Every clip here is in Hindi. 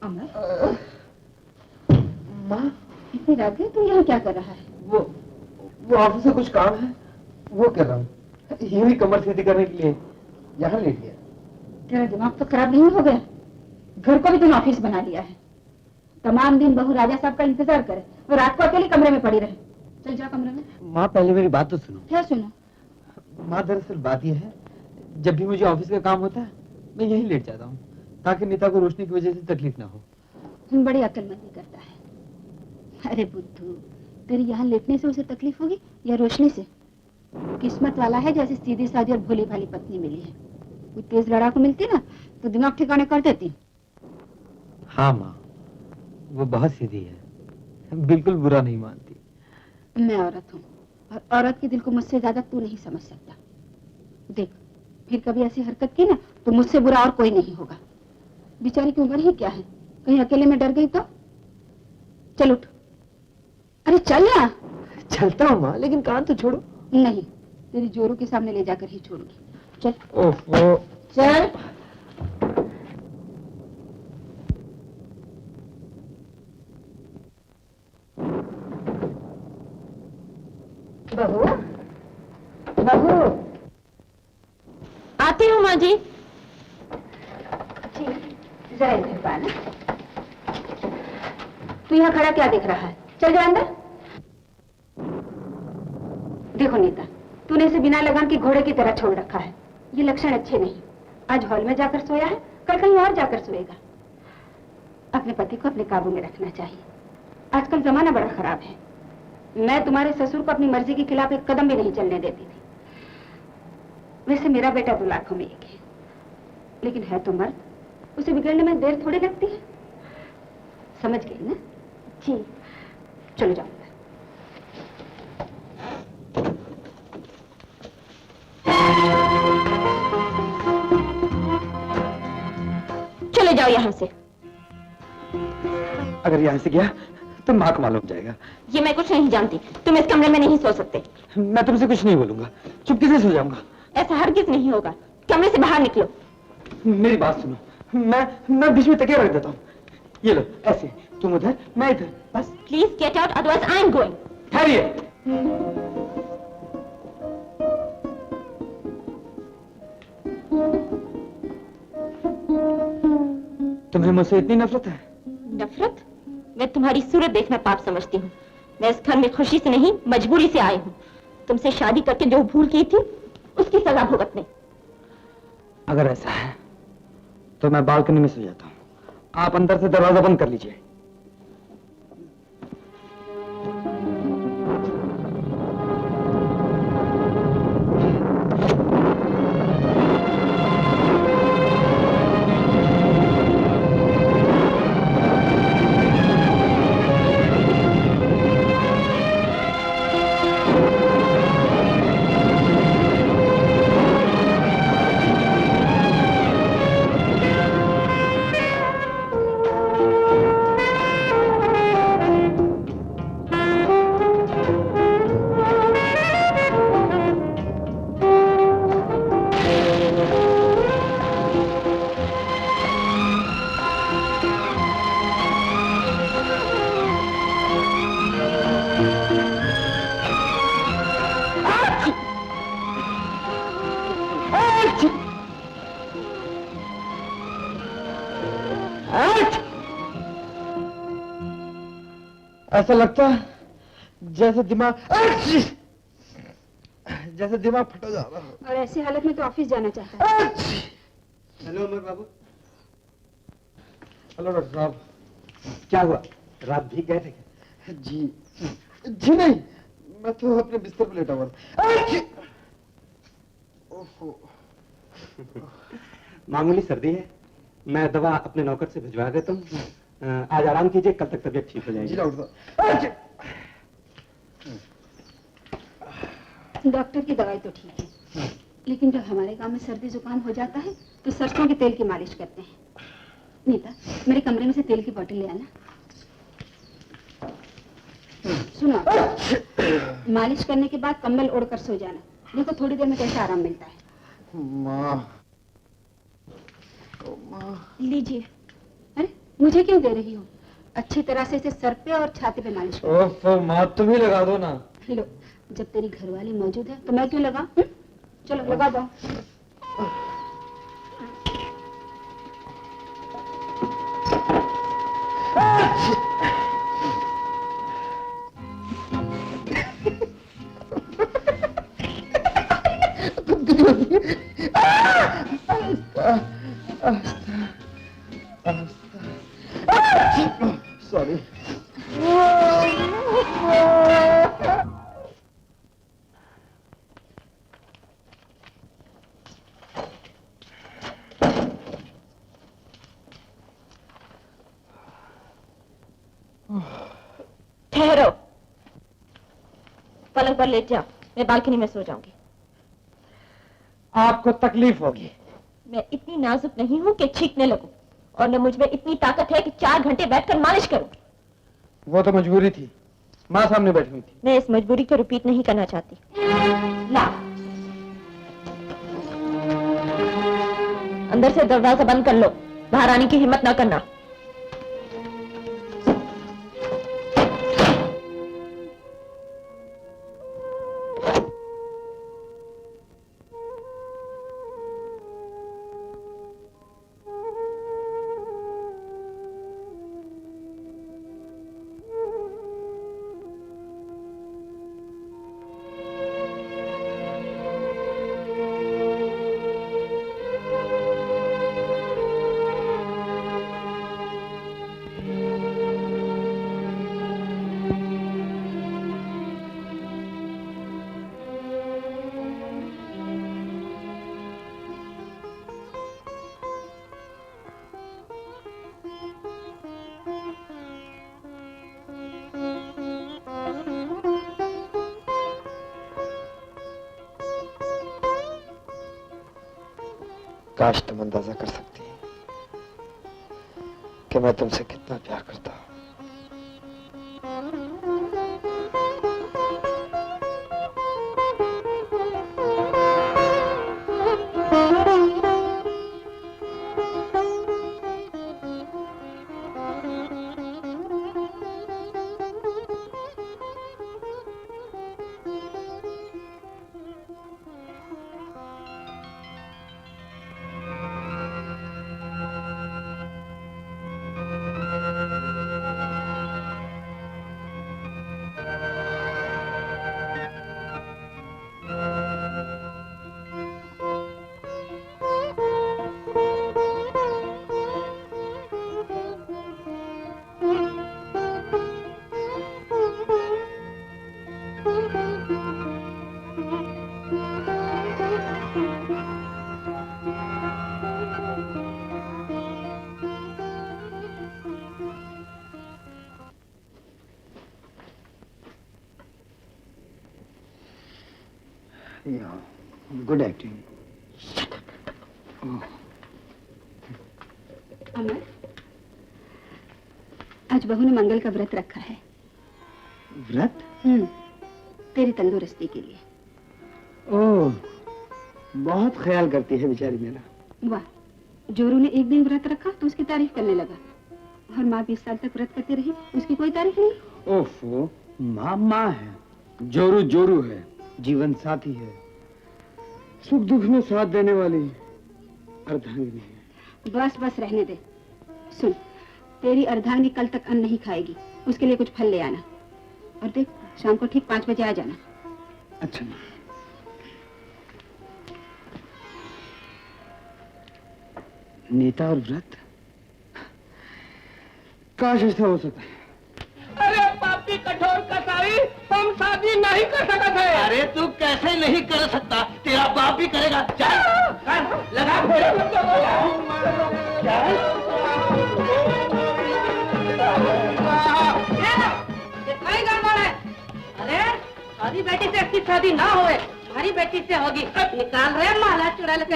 अमर, माँ इतनी रात गई, तू यहाँ क्या कर रहा है? वो ऑफिस से कुछ काम है, वो कर रहा हूँ। यूं ही कमर सीधी करने के लिए यहाँ लेट गया। तेरा दिमाग तो खराब नहीं हो गया? घर को भी तूने ऑफिस बना लिया है। तमाम दिन बहू राजा साहब का इंतजार करे और रात को अकेली कमरे में पड़ी रहे। चल जा कमरे में। माँ पहले मेरी बात तो सुनो। क्या सुनो? माँ दरअसल बात यह है, जब भी मुझे ऑफिस का काम होता है मैं यहीं लेट जाता हूँ, ताकि नीता को रोशनी की वजह से तकलीफ ना हो। बड़ी अक्लमंदी करता है। अरे बुद्धू, तेरी यहाँ लेटने से उसे तकलीफ होगी या रोशनी से? किस्मत वाला है जैसे सीधी सादी और भोली भाली पत्नी मिली है। कोई तेज लड़ाकू मिलती ना तो दिमाग ठिकाने कर देती। हाँ माँ, वो बहुत सीधी है, बिल्कुल बुरा नहीं मानती। मैं औरत हूँ और औरत के दिल को मुझसे ज्यादा तू नहीं समझ सकता। देख, फिर कभी ऐसी हरकत की ना तो मुझसे बुरा और कोई नहीं होगा। बेचारी की उम्र ही क्या है, कहीं अकेले में डर गई तो? चल उठ। अरे चल ना। चलता हूँ माँ, लेकिन कान तो छोड़ो। नहीं, तेरी जोरों के सामने ले जाकर ही छोड़ूंगी। चल। ओहो। चल। बहू, बहू। आती हूँ माँ जी। जी, जरा इधर पाना। तू यहाँ खड़ा क्या देख रहा है? चल जा अंदर। देखो नीता, तूने इसे बिना लगाम के घोड़े की तरह छोड़ रखा है। ये लक्षण अच्छे नहीं। आज हॉल में जाकर सोया है, कल कहीं और जाकर सोएगा। अपने पति को अपने काबू में रखना चाहिए। आजकल जमाना बड़ा खराब है। मैं तुम्हारे ससुर को अपनी मर्जी के खिलाफ एक कदम भी नहीं चलने देती थी। वैसे मेरा बेटा तो लाखों में एक है, लेकिन है तो मर्द, उसे बिगड़ने में देर थोड़ी लगती है। समझ गई ना? जी। चलो जाओ। चले जाओ यहाँ से। अगर यहाँ से गया तो माँ को मालूम जाएगा। ये मैं कुछ नहीं जानती, तुम इस कमरे में नहीं सो सकते। मैं तुमसे कुछ नहीं बोलूंगा, चुपके से सो जाऊंगा। ऐसा हरगिज नहीं होगा, कमरे से बाहर निकलो। मेरी बात सुनो, मैं बीच में तकिया रख देता हूँ। ये लो, ऐसे तुम उधर मैं इधर, बस। Please get out, otherwise I am going. ठहरिए। तुम्हें मुझसे इतनी नफरत है? नफरत? मैं तुम्हारी सूरत देखना पाप समझती हूँ। मैं इस घर में खुशी से नहीं, मजबूरी से आई हूँ। तुमसे शादी करके जो भूल की थी उसकी सजा भुगतने। अगर ऐसा है तो मैं बालकनी में सो जाता हूँ, आप अंदर से दरवाजा बंद कर लीजिए। ऐसा लगता है जैसे दिमाग फटा जा रहा है। और ऐसी हालत में तो ऑफिस जाना चाहता है। हेलो अमर बाबू। हेलो डॉक्टर साहब, क्या हुआ? रात भीग गए थे क्या? जी नहीं, मैं तो अपने बिस्तर पर लेटा हुआ था। ओहो। मामूली सर्दी है, मैं दवा अपने नौकर से भिजवा देता हूँ। आज आराम कीजिए, कल तक तबीयत ठीक हो जाएगी। जी डॉक्टर साहब। डॉक्टर की दवाई तो ठीक है, लेकिन जब हमारे गांव में सर्दी जुकाम हो जाता है तो सरसों के तेल की मालिश करते हैं। नीता, मेरे कमरे में से तेल की बोतल ले आना। सुनो, मालिश करने के बाद कंबल ओढ़कर सो जाना। देखो थोड़ी देर में कैसा आराम मिलता है। माँ, लीजिए। अरे मुझे क्यों दे रही हो? अच्छी तरह से इसे सर पे और छाती पे मालिश करो। ओफ, माँ तुम ही लगा दो ना। लो, जब तेरी घरवाली मौजूद है तो मैं क्यों लगाऊं? चलो लगा दो। सॉरी। ठहरो, पलंग पर लेट जाओ, मैं बालकनी में सो जाऊंगी। आपको तकलीफ होगी। मैं इतनी नाजुक नहीं हूं कि छींकने लगूं, और न मुझ में इतनी ताकत है कि 4 घंटे बैठकर मालिश करूं। वो तो मजबूरी थी, माँ सामने बैठी हुई थी। मैं इस मजबूरी को रिपीट नहीं करना चाहती। ला, अंदर से दरवाजा बंद कर लो, बाहर आने की हिम्मत ना करना। काश तुम अंदाजा कर सकती कि मैं तुमसे कितना प्यार करता हूं। Good acting. अमर, आज बहू ने मंगल का व्रत रखा है। व्रत? तेरी तंदुरुस्ती के लिए। ओह, बहुत ख्याल करती है बेचारी मेरा। वाह, जोरू ने एक दिन व्रत रखा तो उसकी तारीफ करने लगा, और माँ 20 साल तक व्रत करती रही, उसकी कोई तारीफ नहीं। ओफो, माँ माँ है, जोरू जोरू है, जीवन साथी है, सुख दुख में साथ देने वाली अर्धांगिनी है। बस बस रहने दे। सुन, तेरी अर्धांगिनी कल तक अन्न नहीं खाएगी, उसके लिए कुछ फल ले आना, और देख शाम को ठीक 5 बजे आ जाना। अच्छा। नीता और व्रत, काश ऐसा हो सकता है। अरे पापी कठोर कसाई, हम शादी नहीं कर सकते थे। अरे तू कैसे नहीं कर सकता, तेरा बाप भी करेगा। चल लगा कहीं गड़बड़ है। अरे हमारी बेटी से अच्छी शादी ना होए, हमारी बेटी से होगी। निकाल रहे माला चुरा लेते।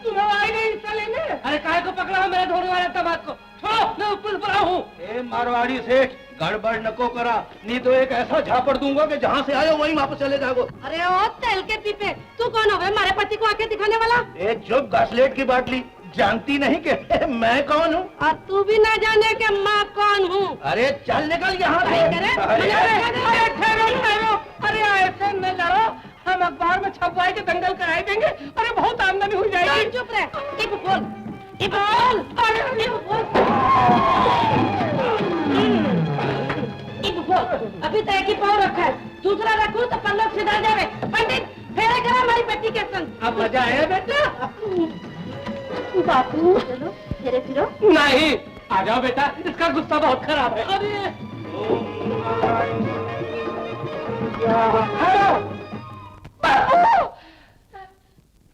तुम्हें आई नहीं हिस्सा लेने। अरे काहे को पकड़ा हो मेरे ढोने वाले तबाद को? छोड़ो, मैं ऊपर पर हूँ। ए मारवाड़ी सेठ, गड़बड़ नको करा, नहीं तो एक ऐसा झापड़ दूंगा कि जहाँ से आए हो वहीं वापस चले जाओ। अरे ओ तेल के पीपे, तू कौन हो हमारे पति को आके दिखाने वाला? ए चुप, घासलेट की बाटली, जानती नहीं कि मैं कौन हूँ? और तू भी ना जाने कि माँ कौन हूँ। अरे चल निकल यहाँ से। अरे ठहरो ठहरो, अरे ऐसे न लड़ो, हम अखबार में छपवाई के दंगल कराए देंगे। अरे बहुत आमदनी हो जाएगी। चुप रहे, इब बोल, इब बोल, अरे इब बोल, इब बोल। अभी तो एक ही पाँव रखा है, दूसरा रखूं तो पल्लव सिधा जावे। पंडित फेरे करा हमारी बेटी के संग। अब मजा आया बेटा? बापू चलो फेरे फिरो। नहीं, आ जाओ बेटा, इसका गुस्सा बहुत खराब है। अरे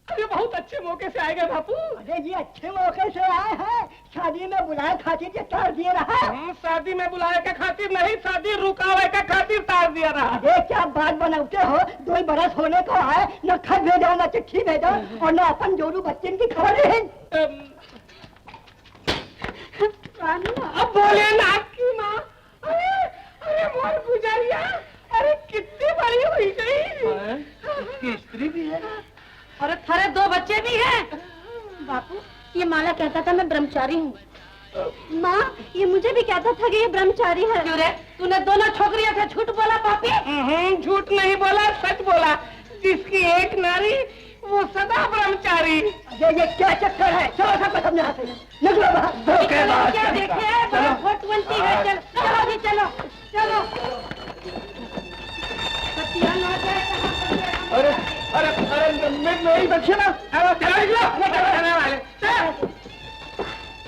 अरे बहुत अच्छे मौके से आएगा बापू। अरे ये अच्छे मौके से आए हैं, शादी में बुलाए खातिर ये तार दिए रहा है। शादी में बुलाए के खातिर नहीं, शादी रुकावे के खातिर तार दिया रहा। अरे क्या बात बनाते हो, 2 बरस होने को है, न खत भेजो न चिट्ठी भेजो और न अपन जोरू बच्चे की खबर है। अब बोले ना की माँ। अरे अरे मोर गुजरिया, अरे कितनी बड़ी हुई गई। इसकी स्त्री भी है और थारे 2 बच्चे भी हैं। बापू ये माला कहता था मैं ब्रह्मचारी हूँ। माँ ये मुझे भी कहता था कि ये ब्रह्मचारी है। क्यों रे, तूने दोनों छोकरियों से झूठ बोला पापी? झूठ नहीं बोला, सच बोला। जिसकी एक नारी वो सदा ब्रह्मचारी। ये क्या चक्कर है, चलो सबको समझा से निकलो बाहर। क्या देखे है, बड़ा खोट बनती है। चलो चलो जी चलो चलो। सत्या ना जाए कहाँ पर। अरे अरे अरे मेरी दक्षिणा। चलो निकलो वाले।